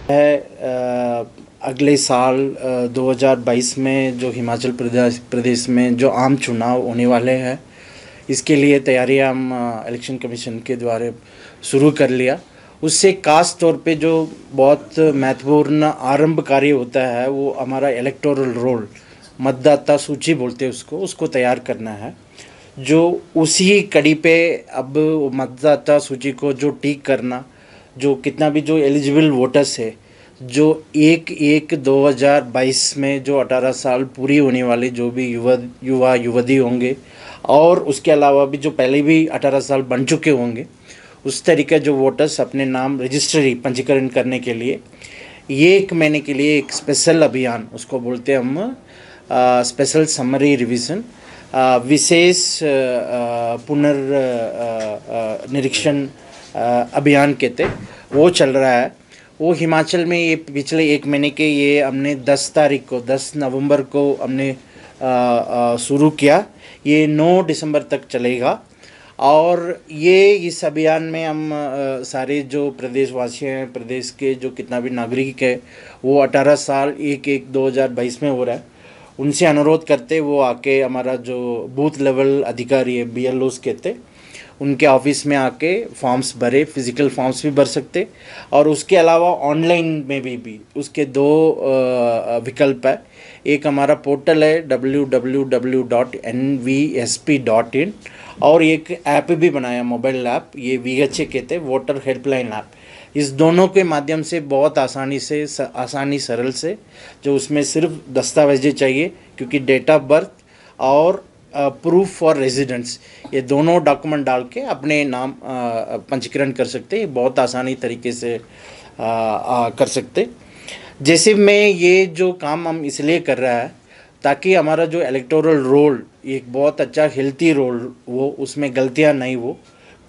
है अगले साल 2022 में जो हिमाचल प्रदेश में जो आम चुनाव होने वाले हैं, इसके लिए तैयारियां हम इलेक्शन कमीशन के द्वारा शुरू कर लिया। उससे खास तौर पे जो बहुत महत्वपूर्ण आरंभ कार्य होता है वो हमारा इलेक्टोरल रोल, मतदाता सूची बोलते हैं उसको तैयार करना है। जो उसी कड़ी पे अब मतदाता सूची को जो टिक करना, जो कितना भी जो एलिजिबल वोटर्स है, जो 1/1/2022 में जो 18 साल पूरी होने वाले जो भी युवा युवती होंगे और उसके अलावा भी जो पहले भी 18 साल बन चुके होंगे, उस तरीके जो वोटर्स अपने नाम रजिस्ट्री पंजीकरण करने के लिए 1 महीने के लिए एक स्पेशल अभियान, उसको बोलते हैं हम स्पेशल समरी रिवीजन, विशेष पुनर्निरीक्षण अभियान कहते वो चल रहा है। वो हिमाचल में ये पिछले 1 महीने के ये हमने 10 नवंबर को हमने शुरू किया। ये 9 दिसंबर तक चलेगा और ये इस अभियान में हम सारे जो प्रदेशवासी हैं, प्रदेश के जो कितना भी नागरिक है, वो 18 साल 1/1/2022 में हो रहा है, उनसे अनुरोध करते वो आके हमारा जो बूथ लेवल अधिकारी है, BLOs कहते, उनके ऑफिस में आके फॉर्म्स भरे, फिज़िकल फॉर्म्स भी भर सकते और उसके अलावा ऑनलाइन में भी उसके 2 विकल्प है। एक हमारा पोर्टल है www.nvsp.in और एक ऐप भी बनाया, मोबाइल ऐप, ये VHA कहते हैं, वोटर हेल्पलाइन ऐप। इस दोनों के माध्यम से बहुत आसानी सरल से जो उसमें सिर्फ दस्तावेजें चाहिए, क्योंकि डेट ऑफ बर्थ और प्रूफ फॉर रेजिडेंस, ये दोनों डॉक्यूमेंट डाल के अपने नाम पंजीकरण कर सकते हैं। बहुत आसानी तरीके से कर सकते। जैसे में ये जो काम हम इसलिए कर रहा है ताकि हमारा जो इलेक्टोरल रोल एक बहुत अच्छा हेल्थी रोल वो, उसमें गलतियां नहीं हो,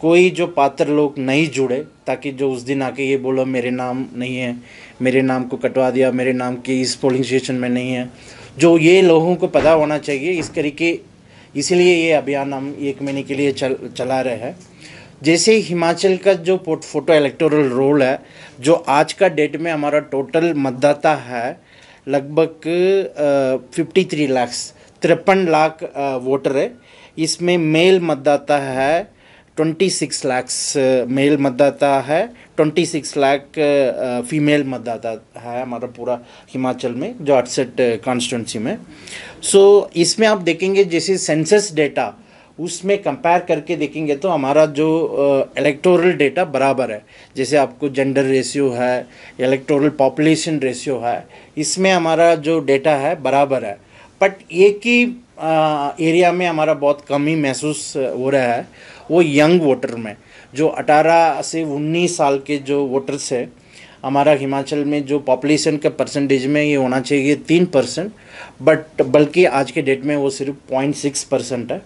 कोई जो पात्र लोग नहीं जुड़े, ताकि जो उस दिन आके ये बोलो मेरे नाम नहीं है, मेरे नाम को कटवा दिया, मेरे नाम की इस पोलिंग स्टेशन में नहीं है, जो ये लोगों को पता होना चाहिए। इस तरीके इसलिए ये अभियान हम 1 महीने के लिए चला रहे हैं। जैसे हिमाचल का जो फोटो इलेक्टोरल रोल है, जो आज का डेट में हमारा टोटल मतदाता है लगभग 53 लाख वोटर है। इसमें मेल मतदाता है 26 लाख मेल मतदाता है, 26 लाख फीमेल मतदाता है हमारा पूरा हिमाचल में, जो 68 कॉन्स्टिट्यूंसी में। सो इसमें आप देखेंगे जैसे सेंसस डेटा, उसमें कंपेयर करके देखेंगे तो हमारा जो इलेक्टोरल डेटा बराबर है। जैसे आपको जेंडर रेशियो है, इलेक्टोरल पॉपुलेशन रेशियो है, इसमें हमारा जो डेटा है बराबर है। बट एक ही एरिया में हमारा बहुत कमी महसूस हो रहा है, वो यंग वोटर में, जो 18 से 19 साल के जो वोटर्स है हमारा हिमाचल में, जो पॉपुलेशन का परसेंटेज में ये होना चाहिए 3%, बट बल्कि आज के डेट में वो सिर्फ 0.6% है।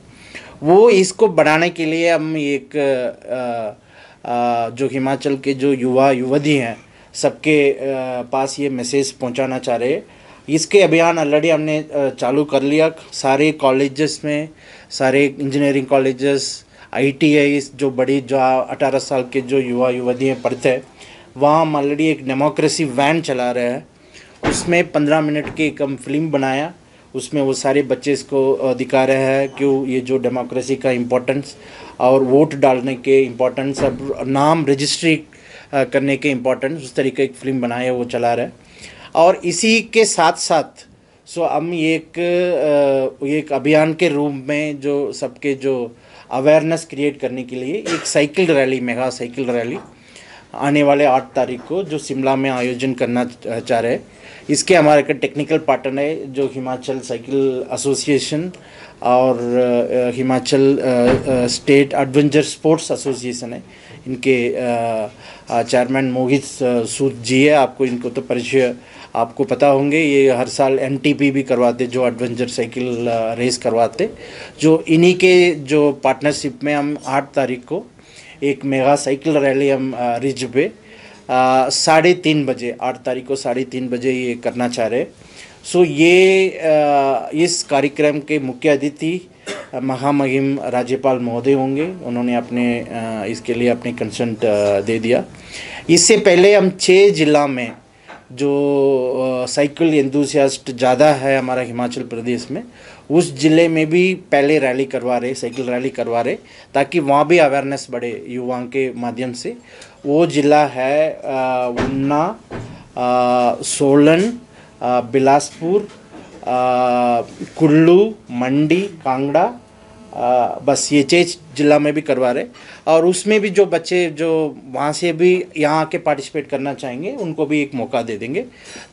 वो इसको बढ़ाने के लिए हम एक जो हिमाचल के जो युवा युवती हैं सबके पास ये मैसेज पहुंचाना चाह रहे हैं। इसके अभियान ऑलरेडी हमने चालू कर लिया। सारे कॉलेजेस में, सारे इंजीनियरिंग कॉलेजेस, ITI जो बड़ी जो 18 साल के जो युवा युवतियाँ पढ़ते हैं, वहाँ हम ऑलरेडी एक डेमोक्रेसी वैन चला रहे हैं। उसमें 15 मिनट की एक हम फिल्म बनाया, उसमें वो सारे बच्चे इसको दिखा रहे हैं कि ये जो डेमोक्रेसी का इम्पोर्टेंस और वोट डालने के इम्पोर्टेंस, अब नाम रजिस्ट्री करने के इम्पोर्टेंस, उस तरीके की फिल्म बनाया वो चला रहे हैं। और इसी के साथ साथ हम एक अभियान के रूप में जो सबके जो अवेयरनेस क्रिएट करने के लिए एक cycle rally, mega cycle rally आने वाले 8 तारीख को जो शिमला में आयोजन करना चाह रहे हैं। इसके हमारे का टेक्निकल पार्टनर है जो हिमाचल साइकिल एसोसिएशन और Himachal state adventure sports association है। इनके चेयरमैन मोहित सूद जी है, आपको इनको तो परिचय आपको पता होंगे। ये हर साल NTP भी करवाते, जो एडवेंचर साइकिल रेस करवाते। जो इन्हीं के जो पार्टनरशिप में हम 8 तारीख को एक मेगा साइकिल रैली हम रिज पे 3:30 बजे, 8 तारीख को 3:30 बजे ये करना चाह रहे। इस कार्यक्रम के मुख्य अतिथि महामहिम राज्यपाल महोदय होंगे। उन्होंने अपने इसके लिए अपनी कंसेंट दे दिया। इससे पहले हम 6 जिला में जो साइकिल एंथुसियास्ट ज़्यादा है हमारा हिमाचल प्रदेश में, उस ज़िले में भी पहले रैली करवा रहे, साइकिल रैली करवा रहे, ताकि वहाँ भी अवेयरनेस बढ़े युवाओं के माध्यम से। वो ज़िला है ऊना, सोलन, बिलासपुर, कुल्लू, मंडी, कांगड़ा, बस ये 6 जिला में भी करवा रहे। और उसमें भी जो बच्चे जो वहाँ से भी यहाँ आके पार्टिसिपेट करना चाहेंगे उनको भी एक मौका दे देंगे,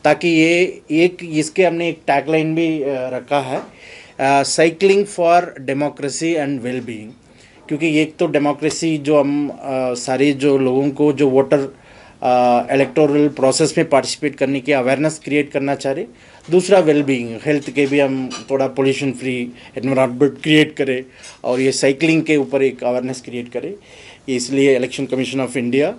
ताकि ये एक इसके हमने एक टैगलाइन भी रखा है, cycling for democracy and well being. क्योंकि एक तो डेमोक्रेसी जो हम सारे जो लोगों को जो वोटर इलेक्टोरल प्रोसेस में पार्टिसिपेट करने की अवेयरनेस क्रिएट करना चाह रहे, दूसरा वेल बीइंग हेल्थ के भी हम थोड़ा पोल्यूशन फ्री एनवायरनमेंट क्रिएट करें और ये साइकिलिंग के ऊपर एक अवेयरनेस क्रिएट करें। इसलिए इलेक्शन कमीशन ऑफ इंडिया,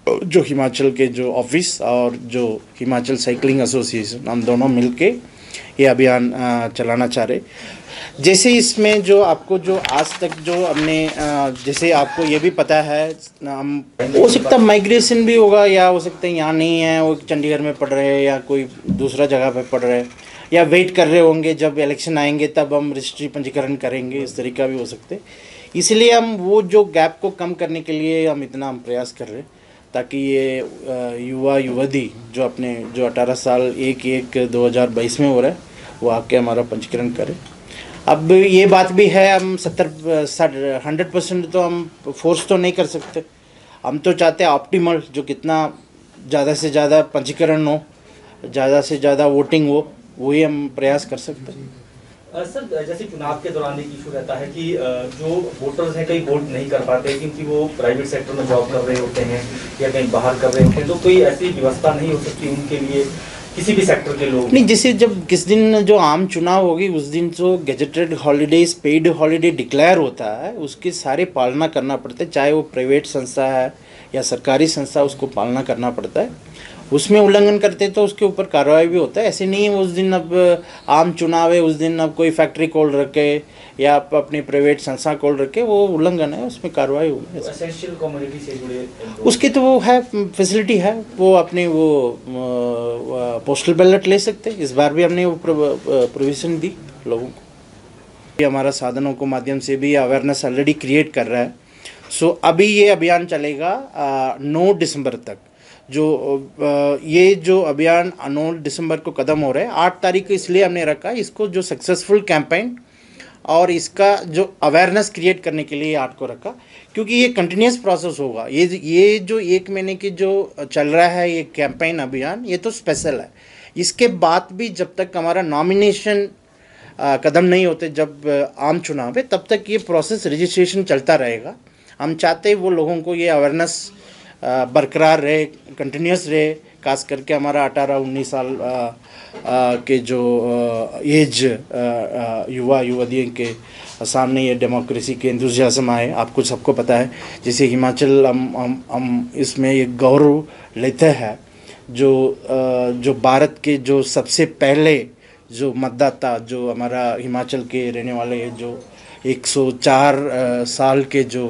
जो हिमाचल के जो ऑफिस और जो हिमाचल साइकिलिंग एसोसिएशन, हम दोनों मिलके ये अभियान चलाना चाह रहे। जैसे इसमें जो आपको जो आज तक जो हमने जैसे आपको ये भी पता है, हम हो सकता माइग्रेशन भी होगा, या हो सकता है यहाँ नहीं है, वो चंडीगढ़ में पढ़ रहे हैं या कोई दूसरा जगह पे पढ़ रहे हैं, या वेट कर रहे होंगे जब इलेक्शन आएंगे तब हम रजिस्ट्री पंजीकरण करेंगे, इस तरीका भी हो सकते। इसलिए हम वो जो गैप को कम करने के लिए हम इतना प्रयास कर रहे हैं, ताकि ये युवा युवती जो अपने जो 18 साल 1/1/2022 में हो रहा है वो आके हमारा पंजीकरण करें। अब ये बात भी है, हम 100% तो हम फोर्स तो नहीं कर सकते। हम तो चाहते हैं ऑप्टिमल, जो कितना ज़्यादा से ज़्यादा पंजीकरण हो, ज़्यादा से ज़्यादा वोटिंग हो, वही हम प्रयास कर सकते हैं। सर, जैसे चुनाव के दौरान एक इशू रहता है कि जो वोटर्स हैं कई वोट नहीं कर पाते क्योंकि वो प्राइवेट सेक्टर में जॉब कर रहे होते हैं या कहीं बाहर कर रहे होते हैं, तो कोई ऐसी व्यवस्था नहीं हो सकती उनके लिए, किसी भी सेक्टर के लोग? नहीं, जैसे जब किस दिन जो आम चुनाव होगी उस दिन जो gazetted holidays, paid holiday declare होता है, उसकी सारे पालना करना पड़ता है, चाहे वो प्राइवेट संस्था है या सरकारी संस्था, उसको पालना करना पड़ता है। उसमें उल्लंघन करते तो उसके ऊपर कार्रवाई भी होता है। ऐसे नहीं है उस दिन अब आम चुनाव है, उस दिन अब कोई फैक्ट्री खोल रखे या अपनी प्राइवेट संस्था खोल रखे, वो उल्लंघन है, उसमें कार्रवाई होगी। एसेंशियल कम्युनिटी से जुड़े उसकी तो वो है फैसिलिटी है, वो अपने वो पोस्टल बैलेट ले सकते हैं। इस बार भी हमने वो प्रोविज़न दी लोगों को। ये हमारा साधनों के माध्यम से भी अवेयरनेस ऑलरेडी क्रिएट कर रहा है। सो अभी ये अभियान चलेगा 9 दिसंबर तक। जो ये जो अभियान 9 दिसंबर को ख़त्म हो रहा है, 8 तारीख को इसलिए हमने रखा इसको, जो सक्सेसफुल कैंपेन और इसका जो अवेयरनेस क्रिएट करने के लिए 8 को रखा, क्योंकि ये कंटिन्यूस प्रोसेस होगा। ये जो 1 महीने की जो चल रहा है ये कैंपेन अभियान, ये तो स्पेशल है। इसके बाद भी जब तक हमारा नॉमिनेशन कदम नहीं होते, जब आम चुनाव है, तब तक ये प्रोसेस रजिस्ट्रेशन चलता रहेगा। हम चाहते हैं वो लोगों को ये अवेयरनेस बरकरार रहे, कंटिन्यूस रहे, खास करके हमारा 18-19 साल के जो एज युवा युवतियों के सामने ये डेमोक्रेसी के एंथुसियाज्म आए। आपको सबको पता है, जैसे हिमाचल हम इसमें एक गौरव लेते हैं, जो भारत के जो सबसे पहले जो मतदाता जो हमारा हिमाचल के रहने वाले हैं, जो 104 साल के जो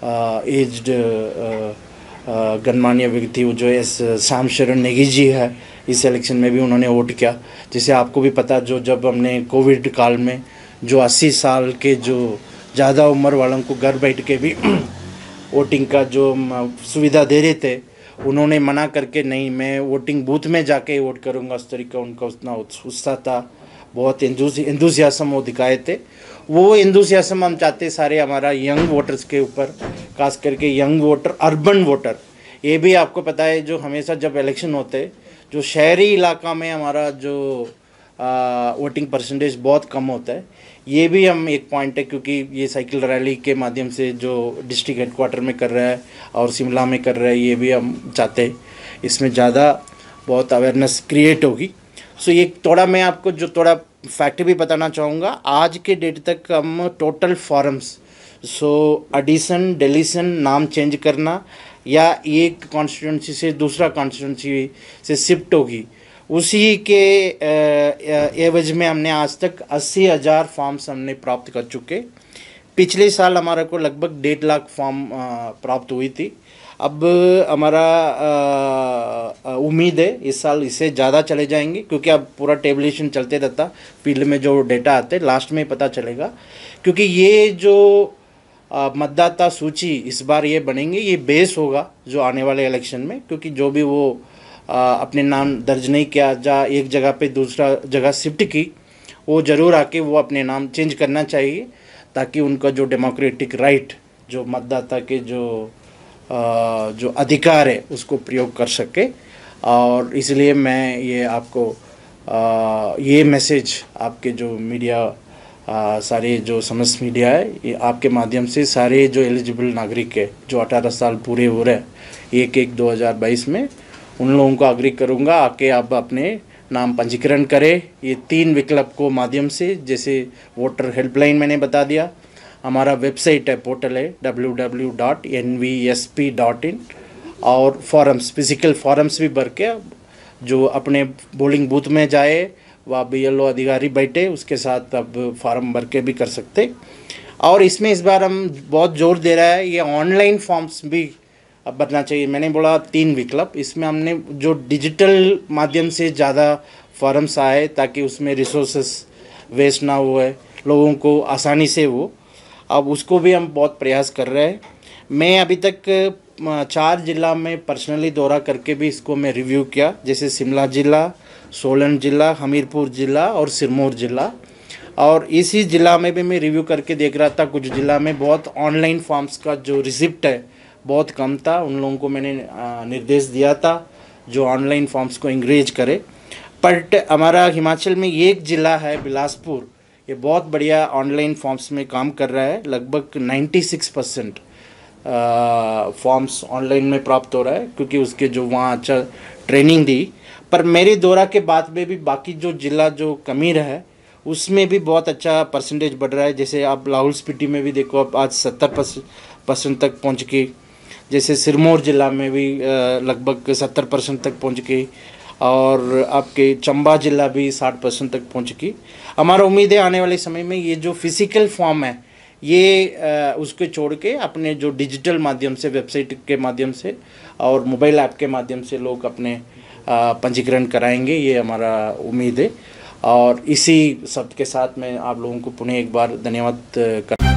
एज्ड गणमान्य व्यक्ति, वो जो श्याम शरण नेगी जी है, इस इलेक्शन में भी उन्होंने वोट किया। जैसे आपको भी पता, जो जब हमने कोविड काल में जो 80 साल के जो ज़्यादा उम्र वालों को घर बैठ के भी वोटिंग का जो सुविधा दे रहे थे, उन्होंने मना करके नहीं, मैं वोटिंग बूथ में जाके वोट करूँगा, उस तरीका उनका उतना उत्साह था, बहुत एंथुसियाज्म वो दिखाए थे। वो एंथुसियाज्म हम चाहते सारे हमारा यंग वोटर्स के ऊपर, खास करके यंग वोटर, अर्बन वोटर। ये भी आपको पता है, जो हमेशा जब इलेक्शन होते, जो शहरी इलाका में हमारा जो वोटिंग परसेंटेज बहुत कम होता है, ये भी हम एक पॉइंट है, क्योंकि ये साइकिल रैली के माध्यम से जो डिस्ट्रिक्ट हेडक्वार्टर में कर रहा है और शिमला में कर रहा है, ये भी हम चाहते हैं इसमें ज़्यादा बहुत अवेयरनेस क्रिएट होगी। सो ये थोड़ा मैं आपको जो थोड़ा फैक्ट भी बताना चाहूँगा। आज के डेट तक हम total forms, so addition, deletion, नाम चेंज करना या एक कॉन्स्टिट्यूंसी से दूसरा कॉन्स्टिट्यूंसी से शिफ्ट होगी, उसी के एवज में हमने आज तक 80,000 फॉर्म्स हमने प्राप्त कर चुके। पिछले साल हमारे को लगभग 1.5 लाख फॉर्म प्राप्त हुई थी। अब हमारा उम्मीद है इस साल इससे ज़्यादा चले जाएंगे, क्योंकि अब पूरा टेबलेशन चलते रहता, फील्ड में जो डेटा आते लास्ट में पता चलेगा। क्योंकि ये जो मतदाता सूची इस बार ये बनेंगे, ये बेस होगा जो आने वाले इलेक्शन में, क्योंकि जो भी वो अपने नाम दर्ज नहीं किया, जा एक जगह पे दूसरा जगह शिफ्ट की, वो ज़रूर आके वो अपने नाम चेंज करना चाहिए, ताकि उनका जो डेमोक्रेटिक राइट, जो मतदाता के जो अधिकार है उसको प्रयोग कर सके। और इसलिए मैं ये आपको ये मैसेज आपके जो मीडिया सारे जो समस्त मीडिया है, ये आपके माध्यम से सारे जो एलिजिबल नागरिक है जो 18 साल पूरे हो रहे हैं 1/1/2022 में, उन लोगों को आग्रह करूँगा आके आप अपने नाम पंजीकरण करें। ये 3 विकल्प को माध्यम से, जैसे वोटर हेल्पलाइन मैंने बता दिया, हमारा वेबसाइट है, पोर्टल है www.nvsp.in, और फॉरम्स, फिजिकल फॉरम्स भी भर के जो अपने पोलिंग बूथ में जाए, वह BLO अधिकारी बैठे उसके साथ अब फॉर्म भर के भी कर सकते। और इसमें इस बार हम बहुत जोर दे रहा है, ये ऑनलाइन फॉर्म्स भी अब भरना चाहिए। मैंने बोला 3 विकल्प, इसमें हमने जो डिजिटल माध्यम से ज़्यादा फॉर्म्स आए ताकि उसमें रिसोर्सेस वेस्ट ना हुए, लोगों को आसानी से हो, अब उसको भी हम बहुत प्रयास कर रहे हैं। मैं अभी तक 4 जिला में पर्सनली दौरा करके भी इसको मैं रिव्यू किया, जैसे शिमला जिला, सोलन जिला, हमीरपुर जिला और सिरमौर जिला। और इसी जिला में भी मैं रिव्यू करके देख रहा था, कुछ जिला में बहुत ऑनलाइन फॉर्म्स का जो रिसिप्ट है बहुत कम था। उन लोगों को मैंने निर्देश दिया था जो ऑनलाइन फॉर्म्स को इंकरेज करे। बट हमारा हिमाचल में एक ज़िला है बिलासपुर, ये बहुत बढ़िया ऑनलाइन फॉर्म्स में काम कर रहा है। लगभग 96% फॉर्म्स ऑनलाइन में प्राप्त हो रहा है, क्योंकि उसके जो वहाँ अच्छा ट्रेनिंग दी। पर मेरे दौरा के बाद में भी बाकी जो ज़िला जो कमी है उसमें भी बहुत अच्छा परसेंटेज बढ़ रहा है। जैसे आप लाहौल स्पीति में भी देखो, अब आज 70% तक पहुँच गई। जैसे सिरमौर ज़िला में भी लगभग 70% तक पहुँच गई, और आपके चंबा ज़िला भी 60% तक पहुँच गई। हमारा उम्मीद है आने वाले समय में ये जो फिजिकल फॉर्म है ये उसको छोड़ के अपने जो डिजिटल माध्यम से, वेबसाइट के माध्यम से और मोबाइल ऐप के माध्यम से लोग अपने पंजीकरण कराएंगे, ये हमारा उम्मीद है। और इसी शब्द के साथ मैं आप लोगों को पुनः एक बार धन्यवाद कर